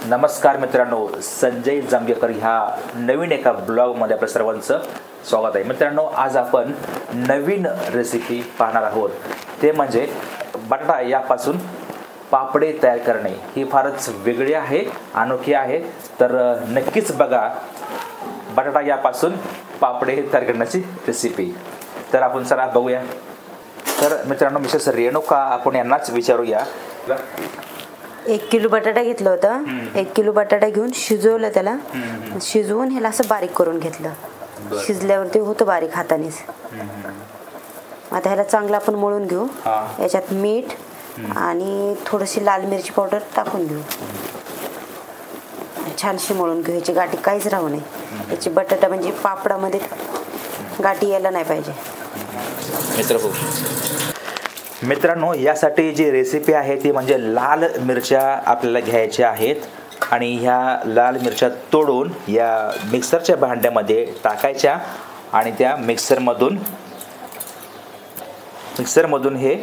नमस्कार मित्रांनो, संजय जांभेकर ह्या नवीन एका ब्लॉगमध्ये आपल्या सर्वांचं स्वागत आहे. मित्रांनो, आज आपण नवीन रेसिपी पाहणार आहोत. ते म्हणजे बटाटा यापासून पापडे तयार करणे. ही फारच वेगळी आहे, अनोखी आहे. तर नक्कीच बघा बटाटा यापासून पापडे तयार करण्याची रेसिपी. तर आपण चला बघूया. तर मित्रांनो, मिसेस रेणुका आपण यांनाच विचारूया. 1 किलो बटाटा घेतला होता. 1 किलो बटाटा घेऊन शिजवलं, त्याला शिजवून ह्याला असं बारीक करून घेतलं. शिजल्यावरती होतं बारीक हातानेच. आता ह्याला चांगलं आपण मळून घेऊ. याच्यात मीठ आणि थोडीशी लाल मिरची पावडर टाकून घेऊ. छानशी मळून घेऊ. ह्याची गाठी काहीच राहू नये. याची बटाटा म्हणजे पापडामध्ये गाठी यायला नाही पाहिजे. मित्रांनो, यासाठी जी रेसिपी आहे ती म्हणजे लाल मिरच्या आपल्याला घ्यायच्या आहेत आणि ह्या लाल मिरच्या तोडून या मिक्सरच्या भांड्यामध्ये टाकायच्या आणि त्या मिक्सरमधून हे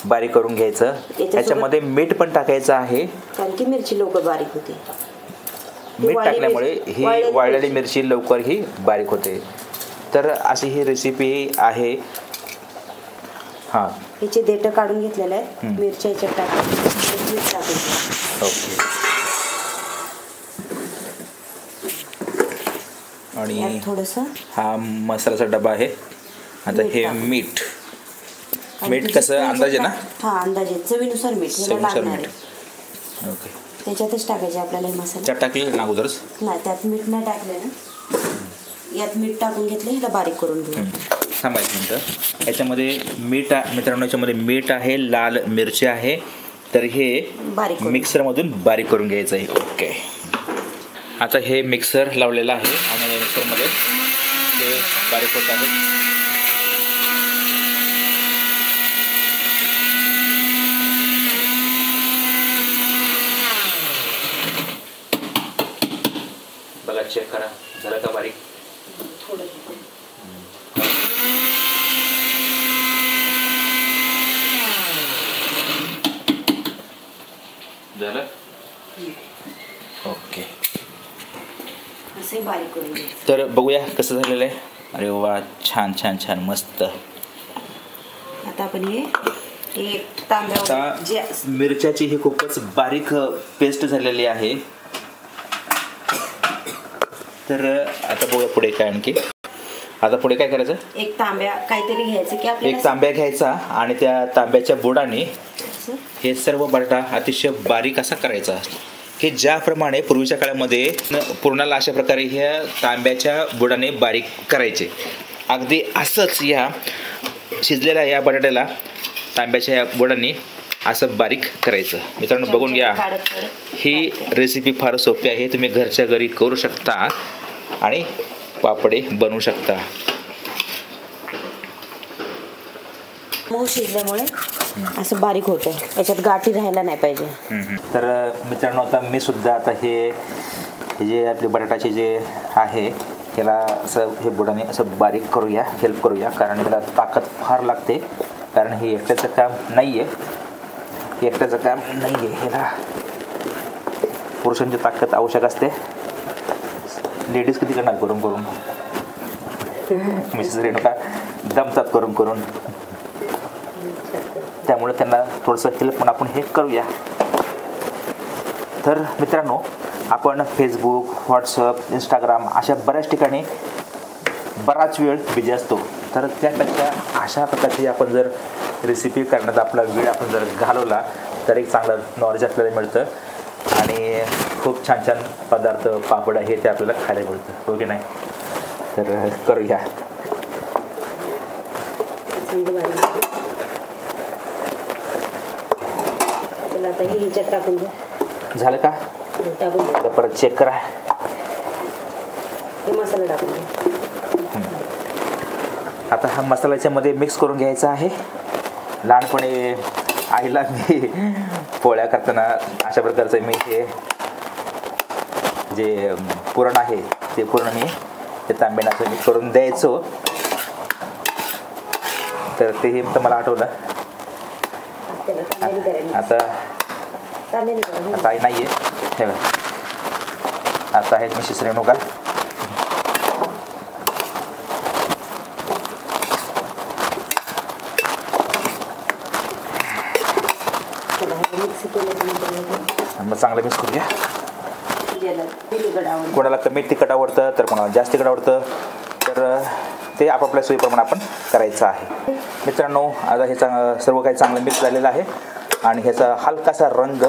बारीक करून घ्यायचं. याच्यामध्ये मीठ पण टाकायचं आहे, कारण की मिरची लवकर बारीक होते. मीठ टाकल्यामुळे ही वाळलेली मिरची लवकर ही बारीक होते. तर अशी ही रेसिपी आहे. हां, याचे देठ काढून घेतलेले आहेत. मिरच्या याच्यात टाकायचं. ओके. आणि थोडंसं हा मसाल्याचा डबा आहे. आता हे मीठ कसं अंदाजे ना? हा, अंदाजे चवीनुसार मीठ. ओके. त्याच्यातच टाकायचे आपल्याला हे मसाले. त्यात टाकले ना अगोदरच? नाही, त्यात मीठ नाही टाकले ना. यात मीठ टाकून घेतलं. ह्याला बारीक करून घेऊ. थांबायचं मिनटं. याच्यामध्ये मीठ मित्रांनो, याच्यामध्ये मीठ आहे, लाल मिरची आहे. तर हे मिक्सरमधून बारीक करून घ्यायचं आहे. ओके. आता हे मिक्सर लावलेलं आहे आणि या मिक्सरमध्ये हे बारीक होत आहे. बघा, चेक करा, झालं का बारीक? थोडं झालं. ओके. असे बारीक करून घ्यायचं. तर बघूया कसं झालेलं आहे. अरे वा, छान छान छान, मस्त. आता आपण हे आता मिरच्याची ही खूपच बारीक पेस्ट झालेली आहे. तर आता बघूया पुढे काय आणखी. आता पुढे काय करायचं? एक तांब्या काहीतरी घ्यायचं की आपल्याला. एक तांब्या घ्यायचा आणि त्या तांब्याच्या बुडाने हे सर्व बटाटा अतिशय बारीक असा करायचा, की ज्याप्रमाणे पूर्वीच्या काळामध्ये पुरणाला अशा प्रकारे ह्या तांब्याच्या बुडाने बारीक करायचे. अगदी असंच या शिजलेल्या या बटाट्याला तांब्याच्या या बुडाने असं बारीक करायचं. मित्रांनो, बघून घ्या. ही रेसिपी फार सोपी आहे. तुम्ही घरच्या घरी करू शकता आणि पापडे बनवू शकता. मऊ शिजल्यामुळे असं बारीक होतं. याच्यात गाठी राहायला नाही पाहिजे. तर मित्रांनो, आता मी सुद्धा आता हे जे आपले बटाटाचे जे आहे ह्याला असं हे बुडाने असं बारीक करूया, हेल्प करूया. कारण ह्याला ताकद फार लागते. कारण हे एकट्याचं काम नाही आहे. ह्याला पुरुषांची ताकद आवश्यक असते. लेडीज किती करणार करून करून. मिसेस रेणुका दमतात करून करून. त्यामुळे त्यांना थोडंसं हेल्प पण आपण हे करूया. तर मित्रांनो, आपण फेसबुक, व्हॉट्सअप, इंस्टाग्राम अशा बऱ्याच ठिकाणी बराच वेळ बिझी असतो. तर त्यापेक्षा अशा प्रकारची आपण जर रेसिपी करण्यात आपला वेळ आपण जर घालवला तर एक चांगलं नॉलेज आपल्याला मिळतं आणि खूप छान छान पदार्थ, पापड आहे ते आपल्याला खायला मिळतं, हो की नाही? तर करूया. झालं का? परत चेक करा. मसाला टाकून. आता हा मसाला याच्यामध्ये मिक्स करून घ्यायचा आहे. लहानपणी आईला मी पोळ्या करताना अशा प्रकारचं मी हे जे पुरण आहे ते पुरण मी ते तांब्यानं मिक्स करून द्यायचो. तर तेही मला आठवलं. आता आता आई नाही आहे ठेवा. आता आहेत मिसेस रेणुका. मग चांगलं मिक्स करूया. कोणाला कमी तिखट आवडतं तर कोणाला जास्त तिखट आवडतं, तर ते आपापल्या सोयीप्रमाणे आपण करायचं आहे. मित्रांनो, आता हे सर्व काही चांगलं मिक्स झालेलं आहे आणि ह्याचा हलकासा रंग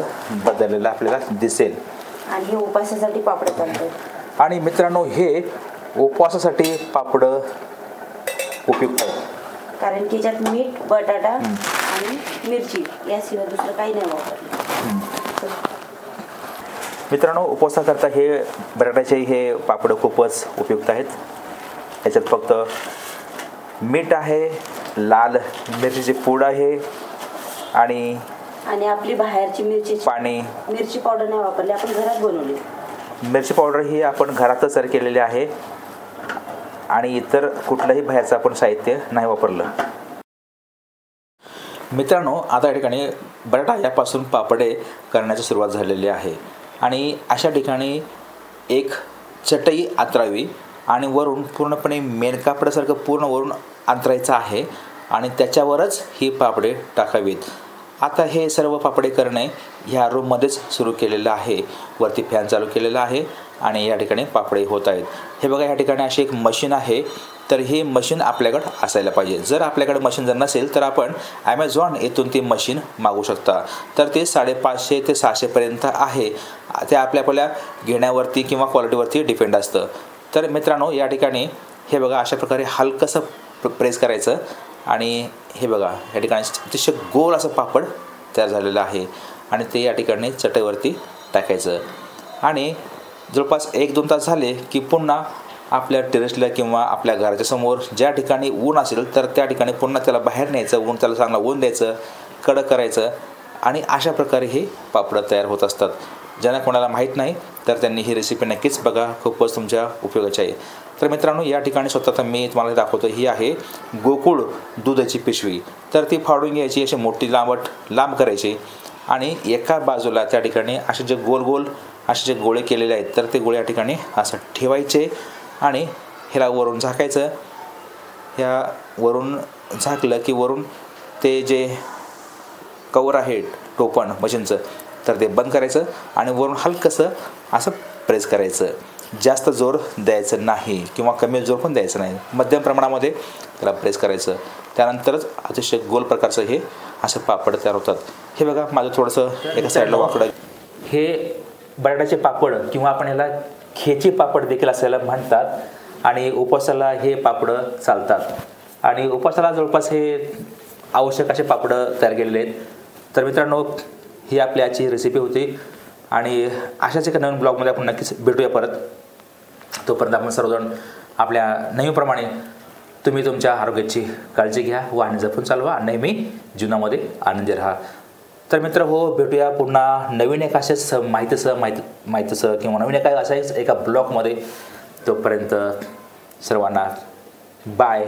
बदललेला आपल्याला दिसेल. आणि हे उपासासाठी पापड चालतात. आणि मित्रांनो, हे उपवासासाठी पापड उपयुक्त आहेत, कारण की त्यात मीठ, बटाटा आणि मिरची याशिवाय दुसरं काही नाही वापरलं. मित्रांनो, उपवासाकरता हे बटाट्याचे हे पापड खूपच उपयुक्त आहेत. याच्यात फक्त मीठ आहे, लाल मिरचीची पूड आहे आणि आपली बाहेरची मिरची पावडर नाही वापरली, आपण घरात बनवली. मिरची पावडर ही आपण घरातच तयार केलेली आहे आणि इतर कुठलंही बाहेरचं आपण साहित्य नाही वापरलं. मित्रांनो, आता या ठिकाणी बटाटा यापासून पापडे करण्याची सुरुवात झालेली आहे आणि अशा ठिकाणी एक चटई आतरावी आणि वरून पूर्णपणे मेणकापडासारखं पूर्ण वरून अंतरायचं आहे आणि त्याच्यावरच ही पापडे टाकावीत. आता हे सर्व पापडे करणे ह्या रूममध्येच सुरू केलेलं आहे. वरती फॅन चालू केलेला आहे आणि या ठिकाणी पापडे होत आहेत. हे बघा, या ठिकाणी अशी एक मशीन आहे, तर हे मशीन आपल्याकडं असायला पाहिजे. जर आपल्याकडे मशीन जर नसेल तर आपण ॲमेझॉन येथून ती मशीन मागवू शकता. तर ते 550 ते 600पर्यंत आहे. ते आपल्या घेण्यावरती किंवा क्वालिटीवरती डिपेंड असतं. तर मित्रांनो, या ठिकाणी हे बघा, अशा प्रकारे हलकंसं प्रेस करायचं आणि हे बघा, या ठिकाणी अतिशय गोल असं पापड तयार झालेलं आहे आणि ते या ठिकाणी चटईवरती टाकायचं आणि जवळपास 1-2 तास झाले की पुन्हा आपल्या टेरेसला किंवा आपल्या घराच्या समोर ज्या ठिकाणी ऊन असेल तर त्या ठिकाणी पुन्हा त्याला बाहेर न्यायचं, त्याला चांगला ऊन द्यायचं, कडक करायचं आणि अशा प्रकारे हे पापड तयार होत असतात. ज्यांना कोणाला माहीत नाही तर त्यांनी ही रेसिपी नक्कीच बघा, खूपच तुमच्या उपयोगाची आहे. तर मित्रांनो, या ठिकाणी स्वतः मी तुम्हाला दाखवतो, ही आहे गोकुळ दुधाची पिशवी. तर ती फाडून घ्यायची, अशी मोठी लांब करायची आणि एका बाजूला त्या ठिकाणी असे जे गोल असे जे गोळे केलेले आहेत तर ते गोळे या ठिकाणी असं ठेवायचे आणि ह्याला वरून झाकायचं. ह्या वरून झाकलं की वरून ते जे कवर आहे टोपण मशीनचं तर ते बंद करायचं आणि वरून हलकंसं असं प्रेस करायचं. जास्त जोर द्यायचं नाही किंवा कमी जोर पण द्यायचं नाही, मध्यम प्रमाणामध्ये त्याला प्रेस करायचं. त्यानंतरच अतिशय गोल प्रकारचं हे असं पापड तयार होतात. हे बघा, माझं थोडंसं एका साईडला वाकडं. हे बटाट्याचे पापड किंवा आपण ह्याला खेची पापड देखील असायला म्हणतात आणि उपवासाला हे पापड चालतात आणि उपवासाला जवळपास हे आवश्यक असे पापड तयार केलेले आहेत. तर मित्रांनो, ही आपली आजची रेसिपी होती आणि अशाच एका नवीन ब्लॉगमध्ये आपण नक्कीच भेटूया परत. तोपर्यंत आपण सर्वजण आपल्या नेहमीप्रमाणे तुम्ही तुमच्या आरोग्याची काळजी घ्या व आणि जपून चालवा. नेहमी जीवनामध्ये आनंदी राहा. तर मित्र हो, भेटूया पुन्हा नवीन एक अशाच माहितीसह किंवा नवीन अशाच एका ब्लॉगमध्ये. तोपर्यंत सर्वांना बाय.